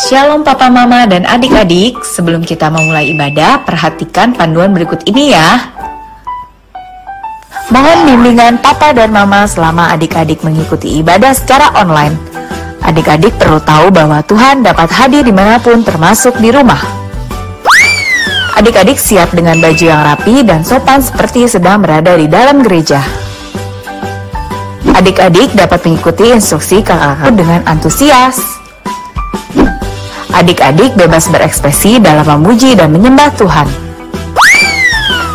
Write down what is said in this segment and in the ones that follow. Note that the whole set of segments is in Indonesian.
Shalom Papa Mama dan adik-adik, sebelum kita memulai ibadah, perhatikan panduan berikut ini ya. Mohon bimbingan Papa dan Mama selama adik-adik mengikuti ibadah secara online. Adik-adik perlu tahu bahwa Tuhan dapat hadir dimanapun termasuk di rumah. Adik-adik siap dengan baju yang rapi dan sopan seperti sedang berada di dalam gereja. Adik-adik dapat mengikuti instruksi kakak dengan antusias. Adik-adik bebas berekspresi dalam memuji dan menyembah Tuhan.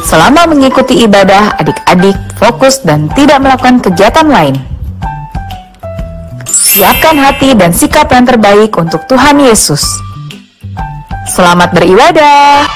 Selama mengikuti ibadah, adik-adik fokus dan tidak melakukan kegiatan lain. Siapkan hati dan sikap yang terbaik untuk Tuhan Yesus. Selamat beribadah.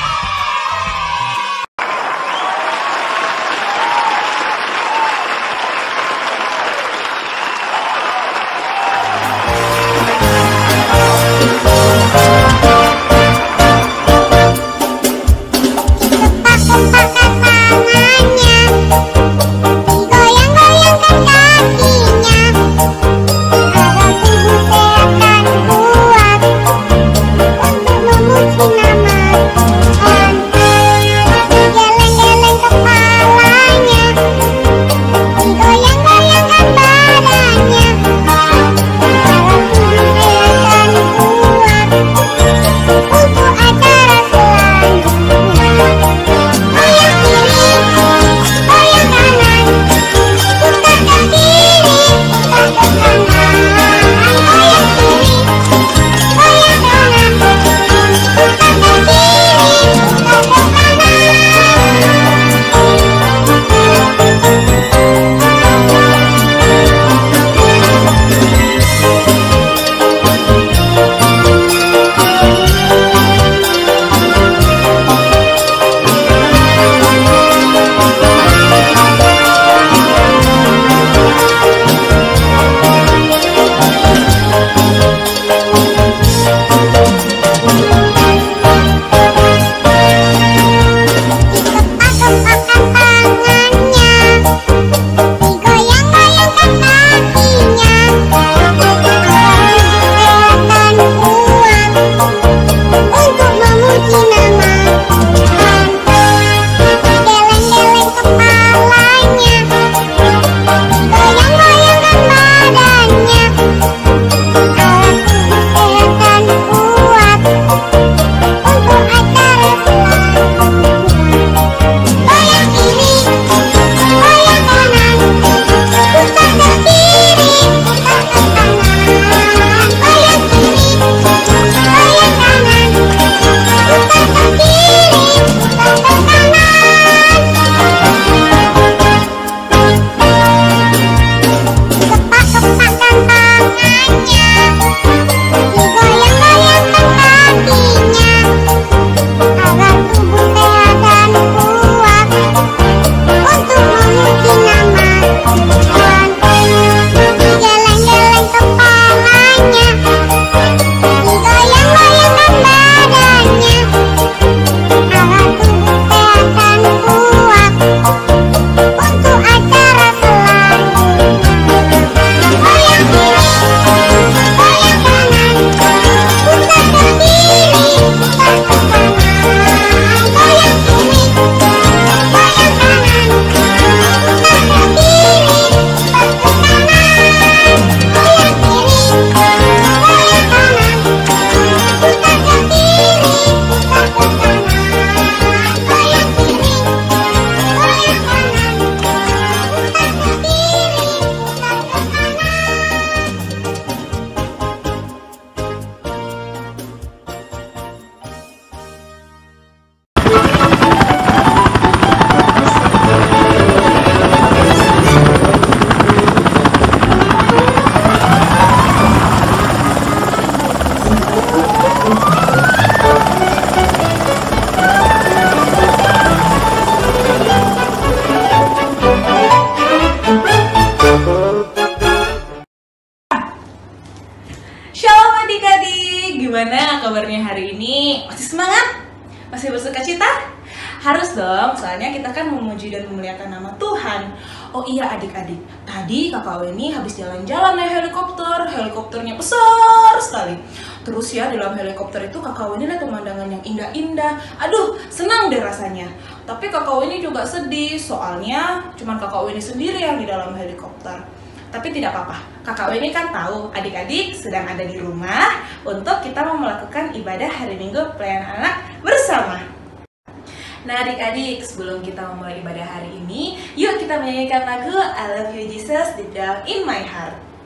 Gimana kabarnya hari ini? Masih semangat? Masih bersukacita? Harus dong, soalnya kita kan memuji dan memuliakan nama Tuhan. Oh iya adik-adik, tadi kakak Weni habis jalan-jalan naik helikopter. Helikopternya besar sekali. Terus ya di dalam helikopter itu kakak Weni lihat pemandangan yang indah-indah. Aduh, senang deh rasanya. Tapi kakak Weni juga sedih, soalnya cuma kakak Weni sendiri yang di dalam helikopter. Tapi tidak apa-apa, kakak Weni kan tahu adik-adik sedang ada di rumah untuk kita mau melakukan ibadah hari Minggu pelayanan anak bersama. Nah adik-adik, sebelum kita memulai ibadah hari ini, yuk kita menyanyikan lagu I Love You Jesus Deep Down in My Heart.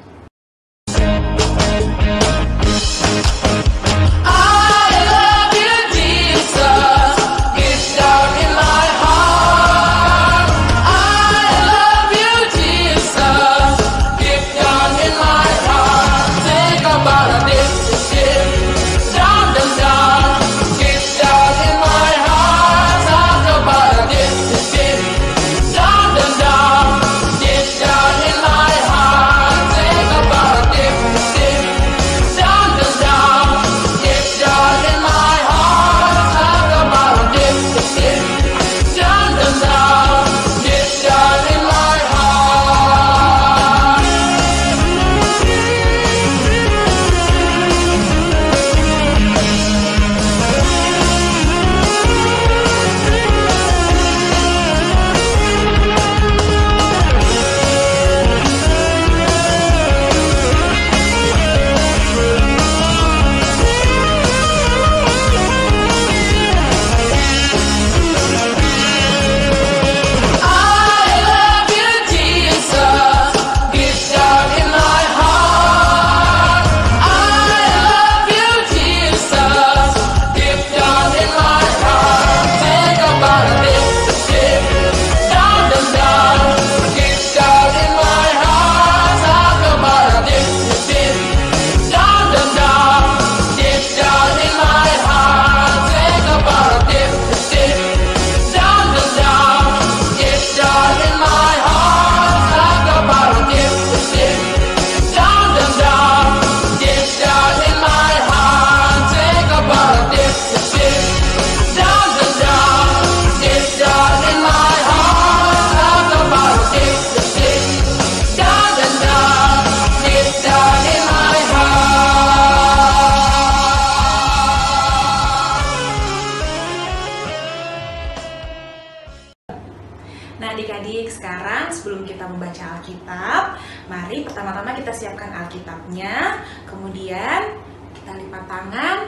Nah adik-adik, sekarang sebelum kita membaca Alkitab, mari pertama-tama kita siapkan Alkitabnya. Kemudian kita lipat tangan,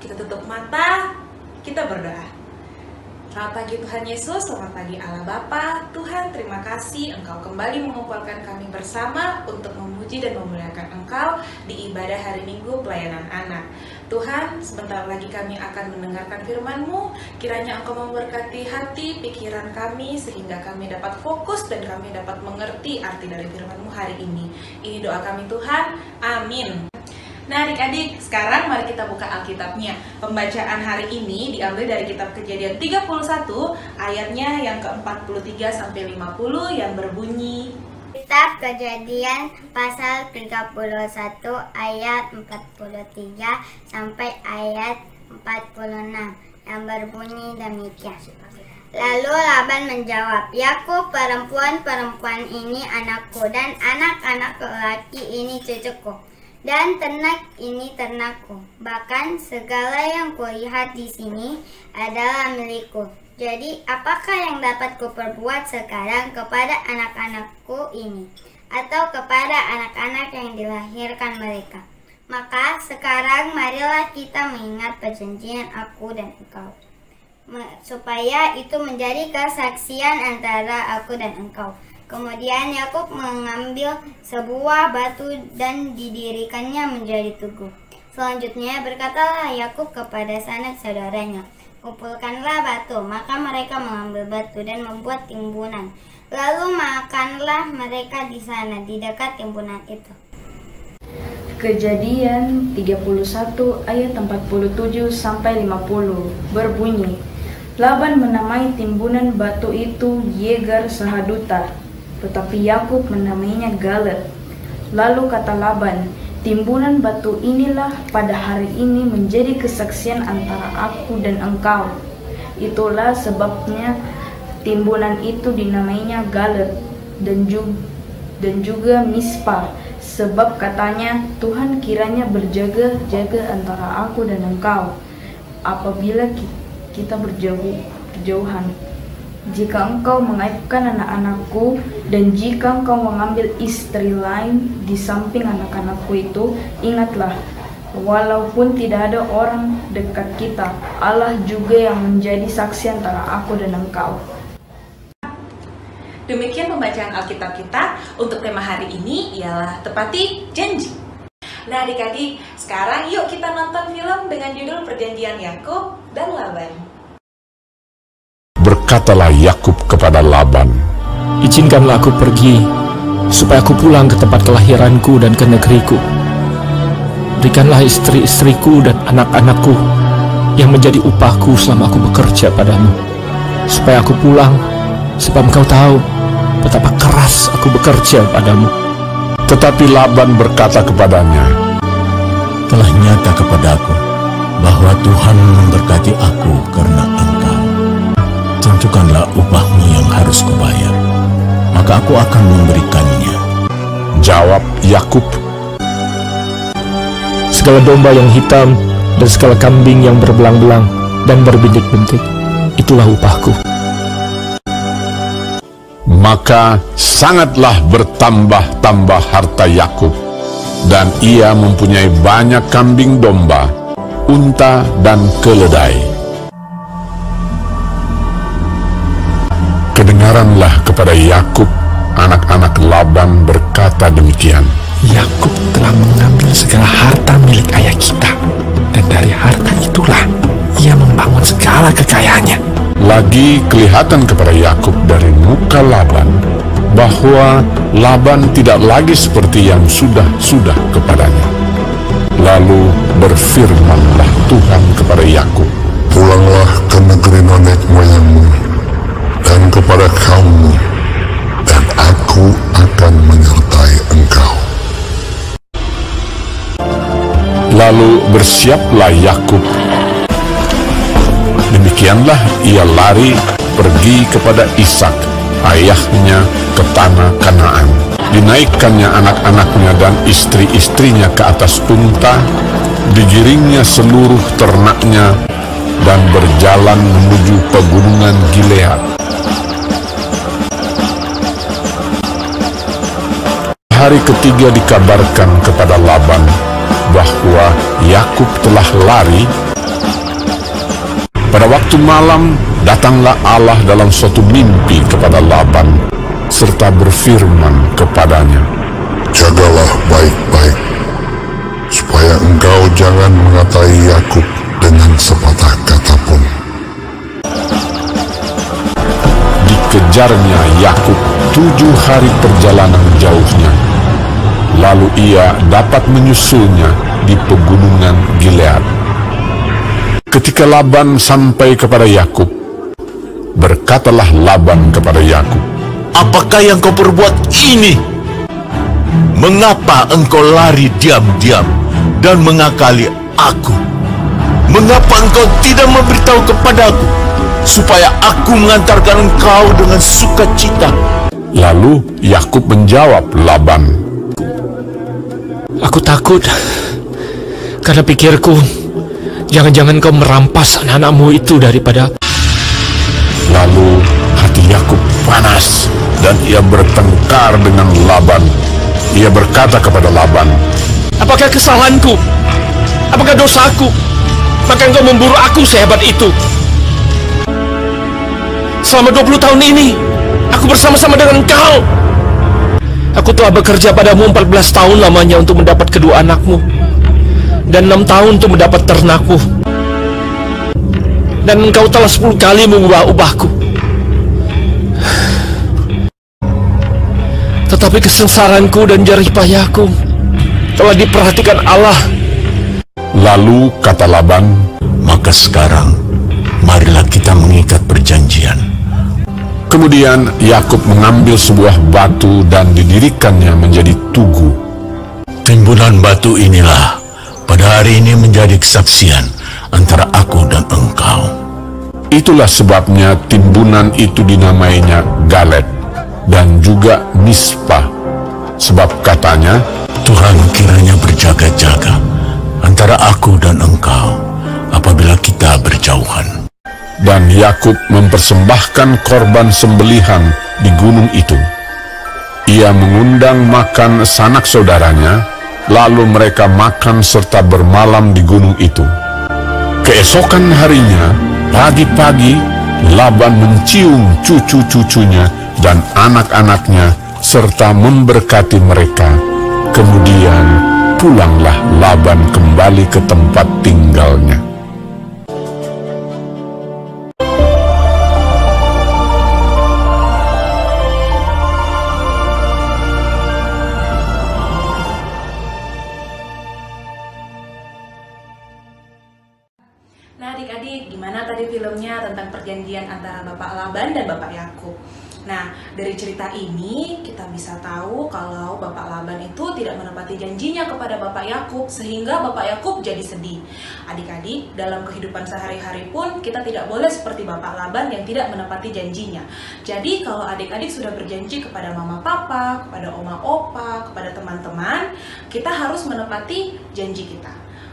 kita tutup mata, kita berdoa. Selamat pagi Tuhan Yesus, selamat pagi Allah Bapa. Tuhan, terima kasih Engkau kembali mengumpulkan kami bersama untuk memuji dan memuliakan Engkau di ibadah hari Minggu pelayanan anak. Tuhan, sebentar lagi kami akan mendengarkan firman-Mu. Kiranya Engkau memberkati hati, pikiran kami, sehingga kami dapat fokus dan kami dapat mengerti arti dari firman-Mu hari ini. Ini doa kami Tuhan, amin. Nah adik-adik, sekarang mari kita buka Alkitabnya. Pembacaan hari ini diambil dari kitab Kejadian 31, ayatnya yang ke-43 sampai 50 yang berbunyi. Kitab Kejadian pasal 31 ayat 43 sampai ayat 46 yang berbunyi demikian. Lalu Laban menjawab, Yakub, perempuan-perempuan ini anakku dan anak-anak lelaki ini cucuku. Dan ternak ini ternakku. Bahkan segala yang kulihat di sini adalah milikku. Jadi apakah yang dapat kuperbuat sekarang kepada anak-anakku ini, atau kepada anak-anak yang dilahirkan mereka? Maka sekarang marilah kita mengingat perjanjian aku dan engkau, supaya itu menjadi kesaksian antara aku dan engkau. Kemudian Yakub mengambil sebuah batu dan didirikannya menjadi tugu. Selanjutnya berkatalah Yakub kepada sanak saudaranya, kumpulkanlah batu. Maka mereka mengambil batu dan membuat timbunan. Lalu makanlah mereka di sana, di dekat timbunan itu. Kejadian 31 ayat 47 sampai 50 berbunyi, Laban menamai timbunan batu itu Yegar Sahaduta, tetapi Yakub menamainya Galet. Lalu kata Laban, timbunan batu inilah pada hari ini menjadi kesaksian antara aku dan engkau. Itulah sebabnya timbunan itu dinamainya Galet. dan juga Mispa, sebab katanya, Tuhan kiranya berjaga-jaga antara aku dan engkau apabila kita berjauhan. Jika engkau mengaibkan anak-anakku, dan jika engkau mengambil istri lain di samping anak-anakku itu, ingatlah, walaupun tidak ada orang dekat kita, Allah juga yang menjadi saksi antara aku dan engkau. Demikian pembacaan Alkitab kita untuk tema hari ini ialah tepati janji. Nah adik-adik, sekarang yuk kita nonton film dengan judul Perjanjian Yakub dan Laban. Berkatalah Yakub kepada Laban, "Izinkanlah aku pergi, supaya aku pulang ke tempat kelahiranku dan ke negeriku. Berikanlah istri-istriku dan anak-anakku yang menjadi upahku selama aku bekerja padamu, supaya aku pulang, sebab engkau tahu betapa keras aku bekerja padamu." Tetapi Laban berkata kepadanya, "Telah nyata kepadaku bahwa Tuhan memberkati aku karena engkau. Tentukanlah upahmu yang harus kubayar, maka aku akan memberikannya." Jawab Yakub, "Segala domba yang hitam dan segala kambing yang berbelang-belang dan berbintik-bintik, itulah upahku." Maka sangatlah bertambah-tambah harta Yakub, dan ia mempunyai banyak kambing domba, unta dan keledai. Kedengaranlah kepada Yakub, anak-anak Laban berkata demikian, Yakub telah mengambil segala harta milik ayah kita, dan dari harta itulah ia membangun segala kekayaannya. Lagi kelihatan kepada Yakub dari muka Laban bahwa Laban tidak lagi seperti yang sudah kepadanya. Lalu berfirmanlah Tuhan kepada Yakub, "Pulanglah ke negeri nenek moyangmu dan kepada kaummu, dan aku akan menyertai engkau." Lalu bersiaplah Yakub. Demikianlah ia lari pergi kepada Ishak, ayahnya, ke tanah Kanaan. Dinaikkannya anak-anaknya dan istri-istrinya ke atas unta, digiringnya seluruh ternaknya, dan berjalan menuju pegunungan Gilead. Hari ketiga dikabarkan kepada Laban bahwa Yakub telah lari. Pada waktu malam datanglah Allah dalam suatu mimpi kepada Laban, serta berfirman kepadanya, "Jagalah baik-baik, supaya engkau jangan mengatai Yakub dengan sepatah kata pun." Dikejarnya Yakub 7 hari perjalanan jauhnya, lalu ia dapat menyusulnya di pegunungan Gilead. Ketika Laban sampai kepada Yakub, berkatalah Laban kepada Yakub, "Apakah yang kau perbuat ini? Mengapa engkau lari diam-diam dan mengakali aku? Mengapa engkau tidak memberitahu kepadaku, supaya aku mengantarkan engkau dengan sukacita?" Lalu Yakub menjawab Laban, "Aku takut, karena pikirku, jangan-jangan kau merampas anak-anakmu itu daripada..." Lalu hati Yakub panas dan ia bertengkar dengan Laban. Ia berkata kepada Laban, "Apakah kesalahanku? Apakah dosaku? Maka engkau memburu aku sehebat itu. Selama 20 tahun ini, aku bersama-sama dengan engkau. Aku telah bekerja padamu 14 tahun lamanya untuk mendapat kedua anakmu, dan 6 tahun untuk mendapat ternakmu. Dan engkau telah 10 kali mengubah upahku. Tetapi kesengsaranku dan jerih payahku telah diperhatikan Allah." Lalu kata Laban, "Maka sekarang, marilah kita mengikat perjanjian." Kemudian Yakub mengambil sebuah batu dan didirikannya menjadi tugu. "Timbunan batu inilah pada hari ini menjadi kesaksian antara aku dan engkau." Itulah sebabnya timbunan itu dinamainya Galed, dan juga Mispa. Sebab katanya, Tuhan kiranya berjaga-jaga antara aku dan engkau apabila kita berjauhan. dan Yakub mempersembahkan korban sembelihan di gunung itu. Ia mengundang makan sanak saudaranya, lalu mereka makan serta bermalam di gunung itu. Keesokan harinya, pagi-pagi, Laban mencium cucu-cucunya dan anak-anaknya serta memberkati mereka. Kemudian pulanglah Laban kembali ke tempat tinggalnya. Nah adik-adik, gimana tadi filmnya tentang perjanjian antara Bapak Laban dan Bapak Yakub? Nah, dari cerita ini kita bisa tahu kalau Bapak Laban itu tidak menepati janjinya kepada Bapak Yakub, sehingga Bapak Yakub jadi sedih. Adik-adik, dalam kehidupan sehari-hari pun kita tidak boleh seperti Bapak Laban yang tidak menepati janjinya. Jadi kalau adik-adik sudah berjanji kepada mama papa, kepada oma opa, kepada teman-teman, kita harus menepati janji kita.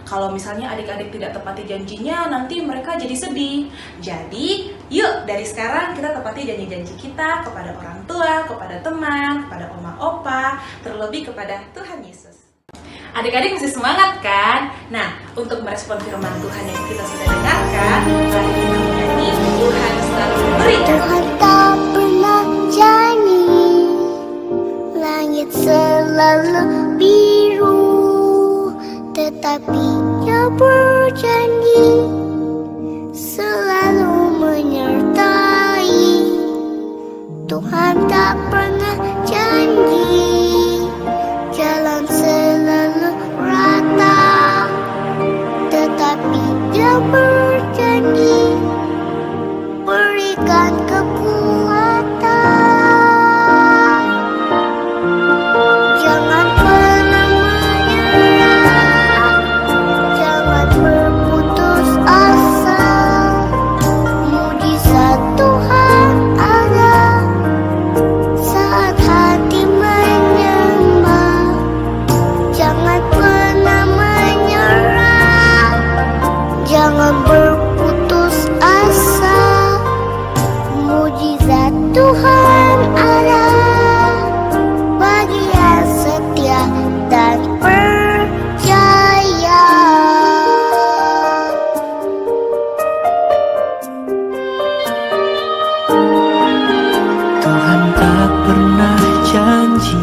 Kalau misalnya adik-adik tidak tepati janjinya, nanti mereka jadi sedih. Jadi, yuk dari sekarang kita tepati janji-janji kita kepada orang tua, kepada teman, kepada oma opa, terlebih kepada Tuhan Yesus. Adik-adik masih semangat kan? Nah, untuk merespon firman Tuhan yang kita sudah dengarkan, mari kita menyanyi Tuhan selalu memberikan. Tuhan tak pernah janji, langit selalu biru, tetapi Dia berjanji selalu menyertai. Tuhan tak pernah janji jalan selalu rata, tetapi Dia berjanji berikan kekuatan. Jangan pernah menyerah, jangan berputus asa. Mujizat Tuhan ada saat hati menyembah. Jangan pernah menyerah, jangan berputus asa. Mujizat Tuhan ada bagi yang setia dan percaya. Tuhan tak pernah janji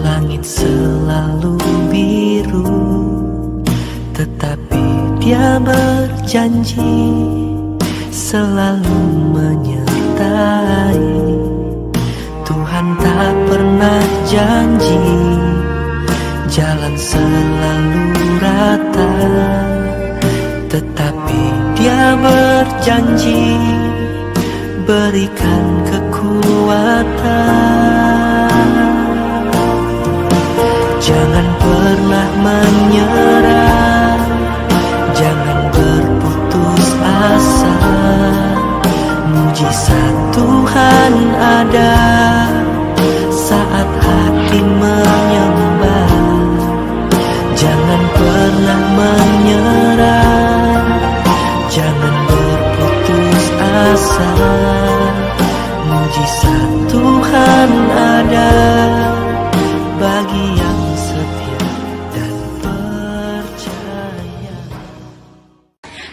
langit selalu biru, tetapi Dia berjanji selalu menyertai. Tuhan tak pernah janji jalan selalu rata, tetapi Dia berjanji berikan kekuatan. Jangan pernah menyerah, jangan berputus asa. Mujizat Tuhan ada saat hati menyembah. Jangan pernah menyerah, jangan berputus asa. Mujizat Tuhan ada bagi yang setia dan percaya.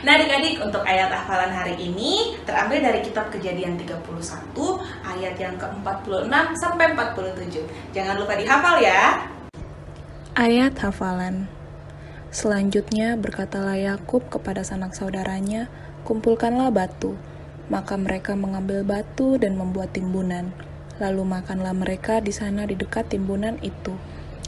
Nah adik-adik, untuk ayat hafalan hari ini terambil dari kitab Kejadian 31 ayat yang ke-46 sampai 47. Jangan lupa dihafal ya. Ayat hafalan. Selanjutnya berkatalah Yakub kepada sanak saudaranya, "Kumpulkanlah batu." Maka mereka mengambil batu dan membuat timbunan. Lalu makanlah mereka di sana di dekat timbunan itu.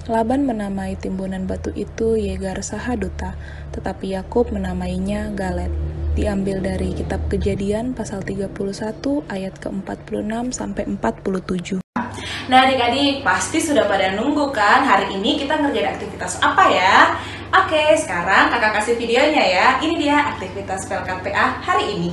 Laban menamai timbunan batu itu Yegar Sahaduta, tetapi Yakub menamainya Galet. Diambil dari kitab Kejadian pasal 31 ayat ke-46 sampai 47. Nah adik-adik, pasti sudah pada nunggu kan hari ini kita ngerjain aktivitas apa ya? Oke, sekarang kakak kasih videonya ya. Ini dia aktivitas PLKPA hari ini.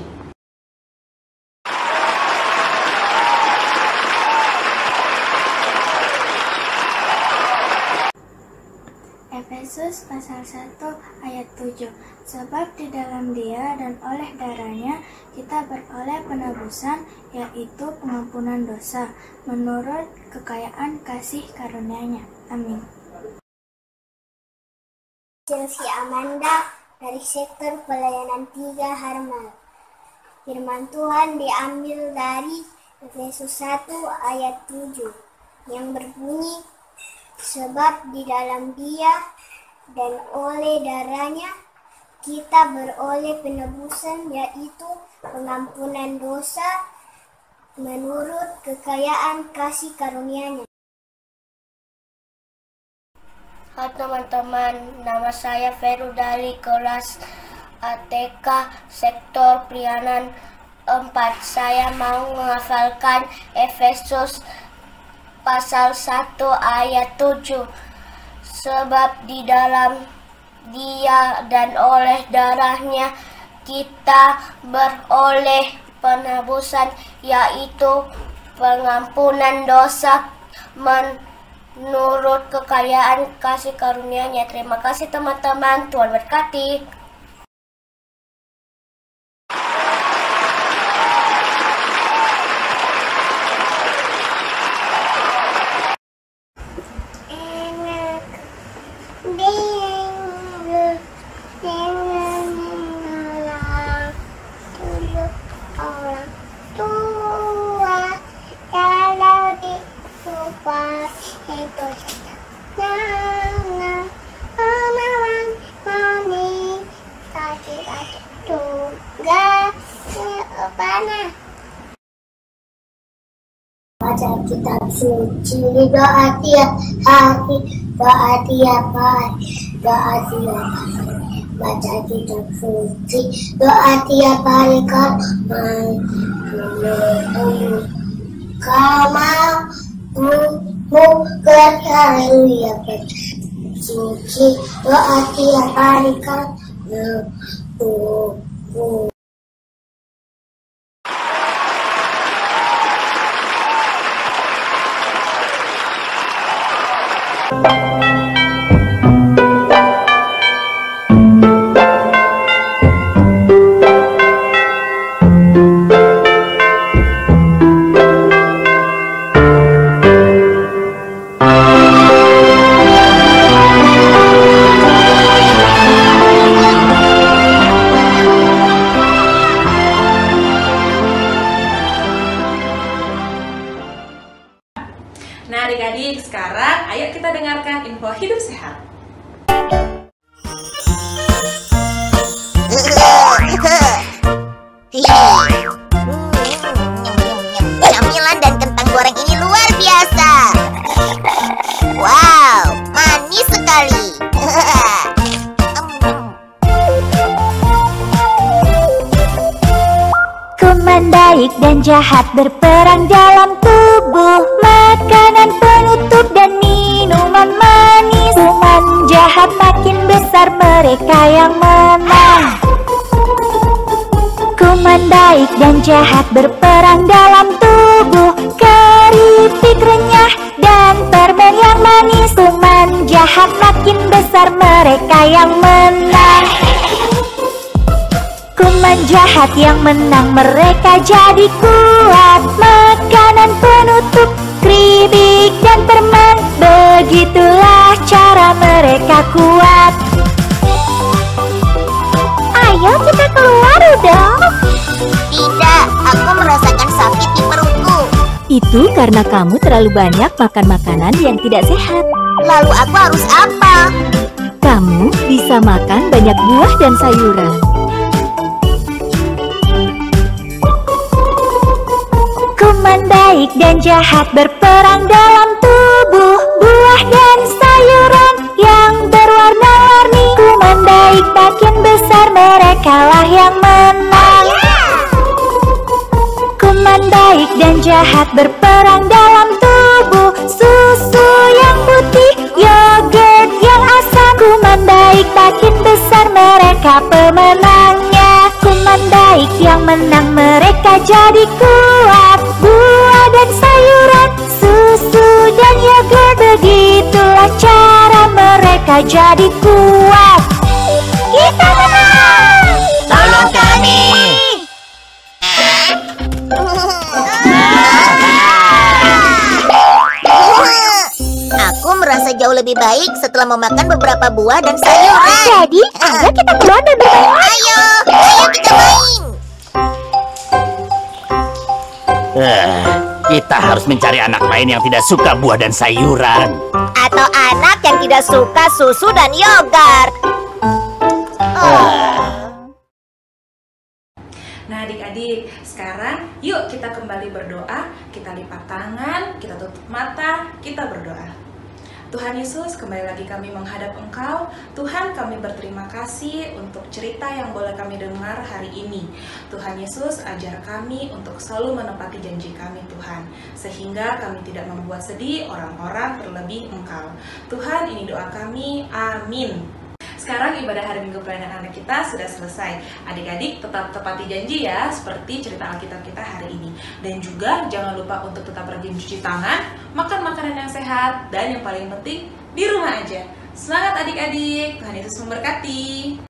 Efesus pasal 1 ayat 7. Sebab di dalam Dia dan oleh darahnya kita beroleh penebusan, yaitu pengampunan dosa, menurut kekayaan kasih karunia-Nya. Amin. Chelsea Amanda dari sektor pelayanan 3 Harmal. Firman Tuhan diambil dari Efesus 1 ayat 7 yang berbunyi, sebab di dalam Dia dan oleh darahnya kita beroleh penebusan, yaitu pengampunan dosa menurut kekayaan kasih karunia-Nya. Halo teman-teman, nama saya Feru dari kelas ATK sektor pelayanan 4. Saya mau menghafalkan Efesus pasal 1 ayat 7. Sebab di dalam Dia dan oleh darahnya kita beroleh penebusan, yaitu pengampunan dosa menurut kekayaan kasih karunia-Nya. Terima kasih teman-teman, Tuhan berkati. Baca kitab suci, doa tiap hari, doa tiap hari, doa tiap hari. Baca kitab suci, doa tiap hari, kamu haleluya. Baca suci, doa tiap hari, kamu Nah adik-adik, sekarang ayo kita dengarkan info hidup sehat. Camilan dan kentang goreng ini luar biasa. Wow, manis sekali. Kuman baik dan jahat berperang dalam tubuh. Makanan penutup dan minuman manis. Kuman jahat makin besar, mereka yang menang. Kuman baik dan jahat berperang dalam tubuh. Keripik renyah dan permen yang manis. Kuman jahat makin besar, mereka yang menang. Kuman jahat yang menang, mereka jadi kuat. Makanan penutup, keripik dan permen, begitulah cara mereka kuat. Ayo kita keluar, Rudolf. Tidak, aku merasakan sakit di perutku. Itu karena kamu terlalu banyak makan makanan yang tidak sehat. Lalu aku harus apa? Kamu bisa makan banyak buah dan sayuran. Kuman baik dan jahat berperang dalam tubuh. Buah dan sayuran yang berwarna-warni. Kuman baik makin besar, merekalah yang menang. Kuman baik dan jahat berperang dalam tubuh. Susu yang putih, yogurt yang asam. Kuman baik makin besar, mereka pemenangnya. Kuman baik yang menang, mereka jadi kuat. Buah dan sayuran, susu dan yogurt, begitulah cara mereka kita jadi kuat. Kita menang! Tolong kami! Aku merasa jauh lebih baik setelah memakan beberapa buah dan sayuran. Jadi, ayo kita keluar dan bermain. Ayo kita main. Kita harus mencari anak lain yang tidak suka buah dan sayuran. Atau anak yang tidak suka susu dan yogurt. Nah adik-adik, sekarang yuk kita kembali berdoa. Kita lipat tangan, kita tutup mata, kita berdoa. Tuhan Yesus, kembali lagi kami menghadap Engkau. Tuhan, kami berterima kasih untuk cerita yang boleh kami dengar hari ini. Tuhan Yesus, ajar kami untuk selalu menepati janji kami, Tuhan, sehingga kami tidak membuat sedih orang-orang, terlebih Engkau. Tuhan, ini doa kami. Amin. Sekarang ibadah hari Minggu pelayanan anak kita sudah selesai. Adik-adik tetap tepati janji ya, seperti cerita Alkitab kita hari ini. Dan juga jangan lupa untuk tetap rajin cuci tangan, makan makanan yang sehat, dan yang paling penting di rumah aja. Semangat adik-adik, Tuhan Yesus memberkati.